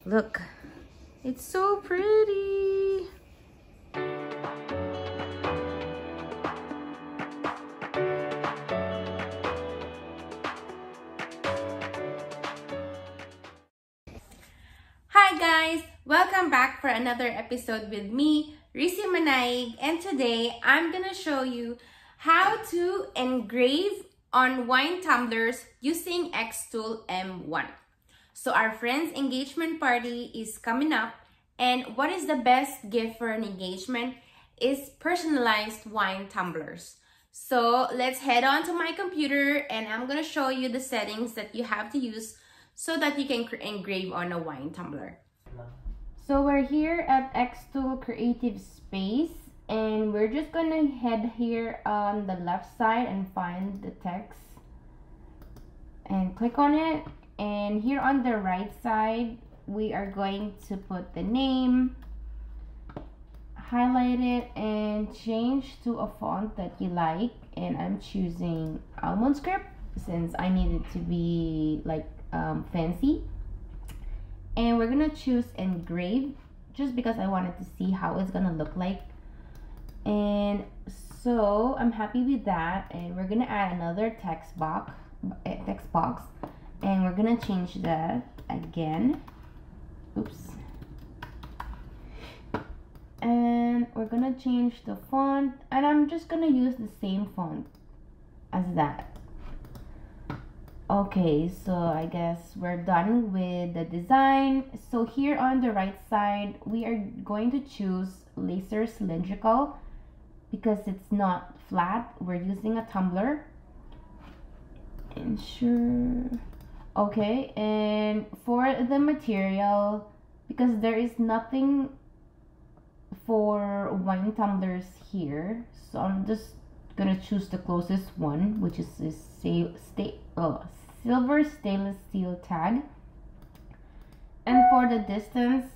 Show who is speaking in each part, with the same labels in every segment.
Speaker 1: Look, it's so pretty. Hi guys! Welcome back for another episode with me, Risi Manaig, and today I'm gonna show you how to engrave on wine tumblers using Xtool M1. So our friend's engagement party is coming up, and what is the best gift for an engagement is personalized wine tumblers. So let's head on to my computer and I'm gonna show you the settings that you have to use so that you can engrave on a wine tumbler. So we're here at Xtool Creative Space and we're just gonna head here on the left side and find the text and click on it. And here on the right side, we are going to put the name, highlight it, and change to a font that you like. And I'm choosing Almond Script since I need it to be like fancy. And we're gonna choose Engrave just because I wanted to see how it's gonna look like. And so I'm happy with that. And we're gonna add another text box. And we're gonna change that again. Oops. And we're gonna change the font, and I'm just gonna use the same font as that. Okay, so I guess we're done with the design. So here on the right side, we are going to choose laser cylindrical because it's not flat. We're using a tumbler. Ensure. Okay, and for the material, because there is nothing for wine tumblers here, so I'm just gonna choose the closest one, which is this silver stainless steel tag. And for the distance,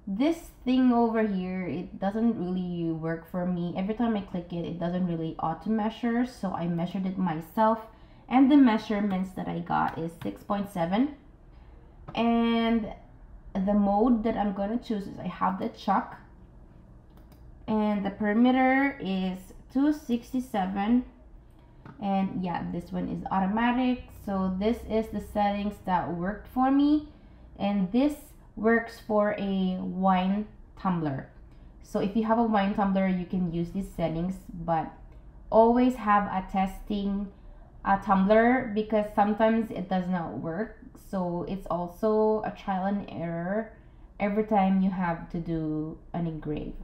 Speaker 1: this thing over here, it doesn't really work for me. Every time I click it, it doesn't really auto measure, so I measured it myself. And the measurements that I got is 6.7. And the mode that I'm going to choose is I have the chuck. And the perimeter is 267. And yeah, this one is automatic. So this is the settings that worked for me. And this works for a wine tumbler. So if you have a wine tumbler, you can use these settings. But always have a testing tumbler because sometimes it does not work. So it's also a trial and error every time you have to do an engrave.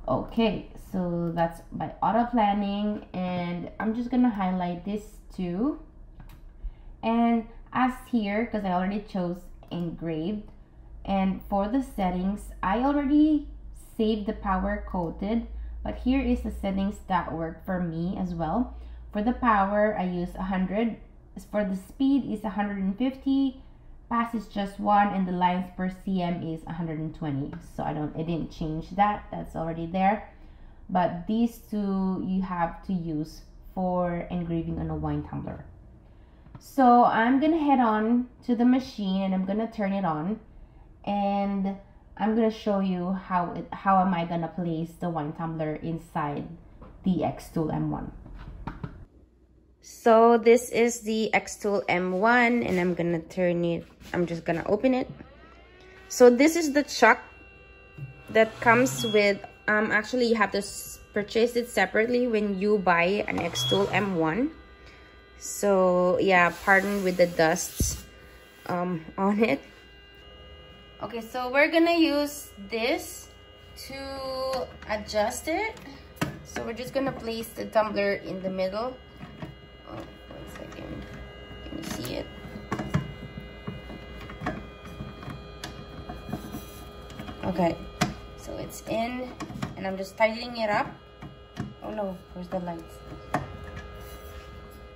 Speaker 1: Okay, so that's by auto planning, and I'm just gonna highlight this too. And as here, because I already chose engraved, and for the settings, I already saved the power coated, but here is the settings that work for me as well. For the power, I use 100. For the speed is 150. Pass is just 1, and the lines per cm is 120. So I didn't change that. That's already there. But these two you have to use for engraving on a wine tumbler. So I'm gonna head on to the machine and I'm gonna turn it on, and I'm gonna show you how am I gonna place the wine tumbler inside the Xtool M1. So this is the Xtool M1 and I'm gonna turn it, I'm just gonna open it. So this is the chuck that comes with, actually you have to purchase it separately when you buy an Xtool M1. So yeah, pardon with the dust on it. Okay, so we're gonna use this to adjust it. So we're just gonna place the tumbler in the middle. Oh, 1 second. Can you see it? Okay, so it's in, and I'm just tightening it up. Oh no, where's the lights?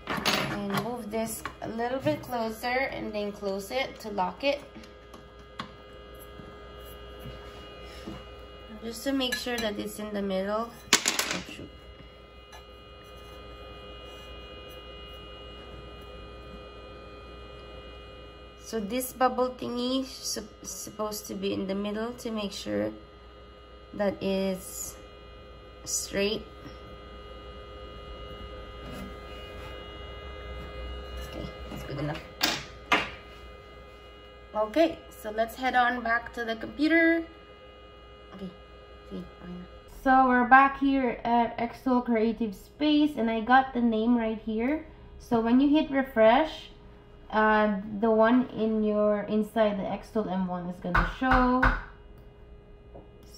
Speaker 1: And move this a little bit closer and then close it to lock it. Just to make sure that it's in the middle. Oh, shoot. So this bubble thingy is supposed to be in the middle to make sure that it's straight. Okay, that's good enough. Okay, so let's head on back to the computer. Okay, see, fine. So we're back here at Xtool Creative Space, and I got the name right here. So when you hit refresh, the one inside the Xtool M1 is gonna show.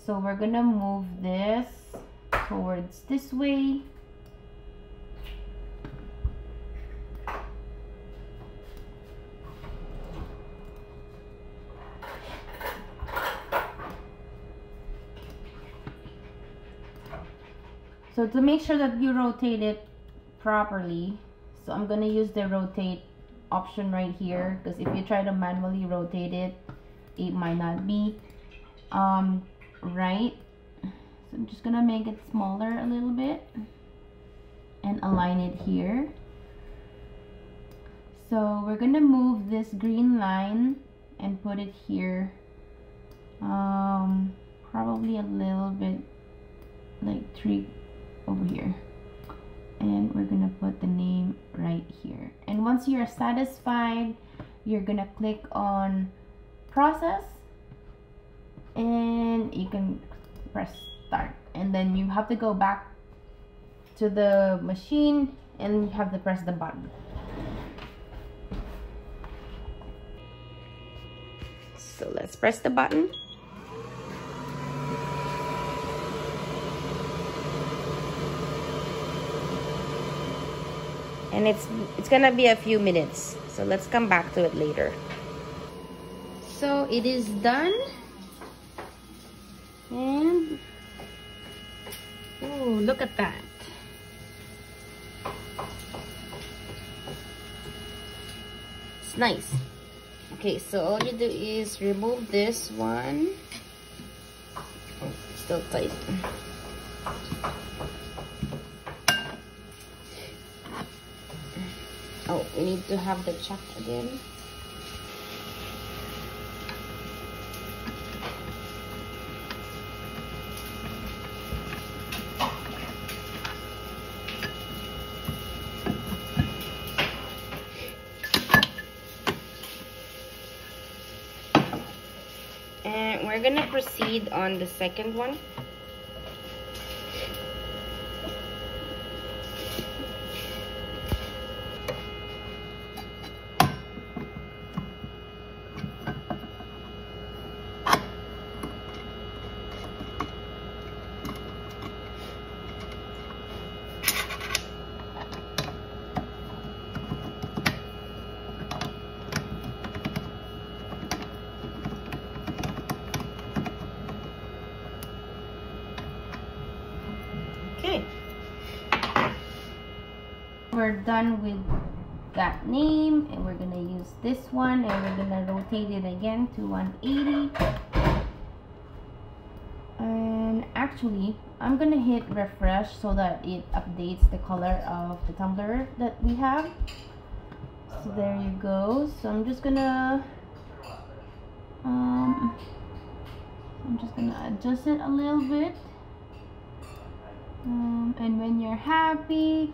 Speaker 1: So we're gonna move this towards this way. So to make sure that you rotate it properly, so I'm gonna use the rotate option right here, because if you try to manually rotate it, it might not be right. So I'm just gonna make it smaller a little bit and align it here. So we're gonna move this green line and put it here, probably a little bit like 3 over here, and we're gonna put the name right here. And once you're satisfied, you're gonna click on process and you can press start, and then you have to go back to the machine and you have to press the button. So let's press the button. And it's gonna be a few minutes, so let's come back to it later. So it is done, and oh, look at that. It's nice. Okay, so all you do is remove this one. Oh, still tight. Oh, we need to have the chuck again. And we're gonna proceed on the second one. We're done with that name, and we're gonna use this one, and we're gonna rotate it again to 180. And actually, I'm gonna hit refresh so that it updates the color of the tumbler that we have. So there you go. So I'm just gonna adjust it a little bit. And when you're happy,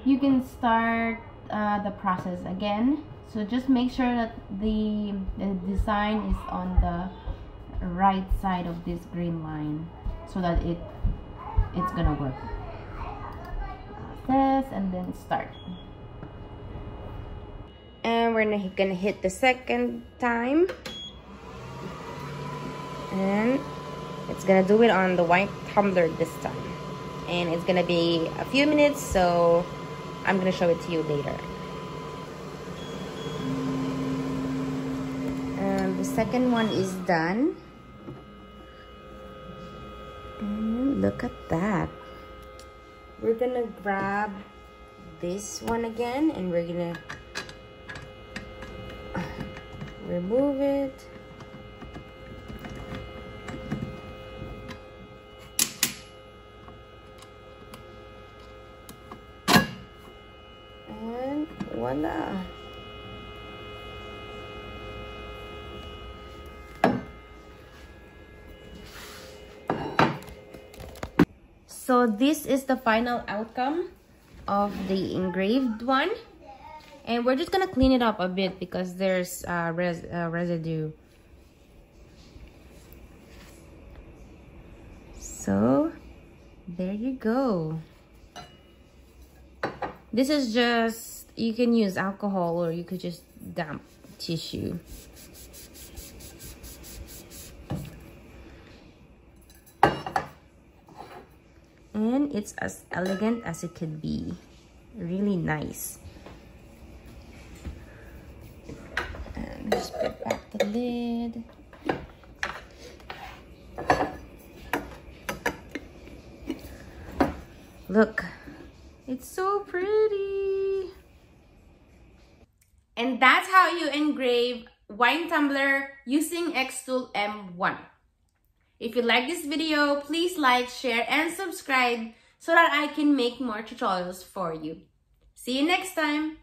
Speaker 1: you can start the process again. So just make sure that the design is on the right side of this green line so that it's gonna work. This, and then start. And we're gonna hit the second time, and it's gonna do it on the white tumbler this time, and it's gonna be a few minutes, so I'm gonna show it to you later. And the second one is done. And look at that. We're gonna grab this one again, and we're gonna remove it. And voila. So this is the final outcome of the engraved one. And we're just gonna clean it up a bit because there's residue. So there you go. This is just, you can use alcohol or you could just damp tissue. And it's as elegant as it could be. Really nice. And just put back the lid. Look, it's so pretty. And that's how you engrave wine tumbler using Xtool M1. If you like this video, please like, share, and subscribe so that I can make more tutorials for you. See you next time.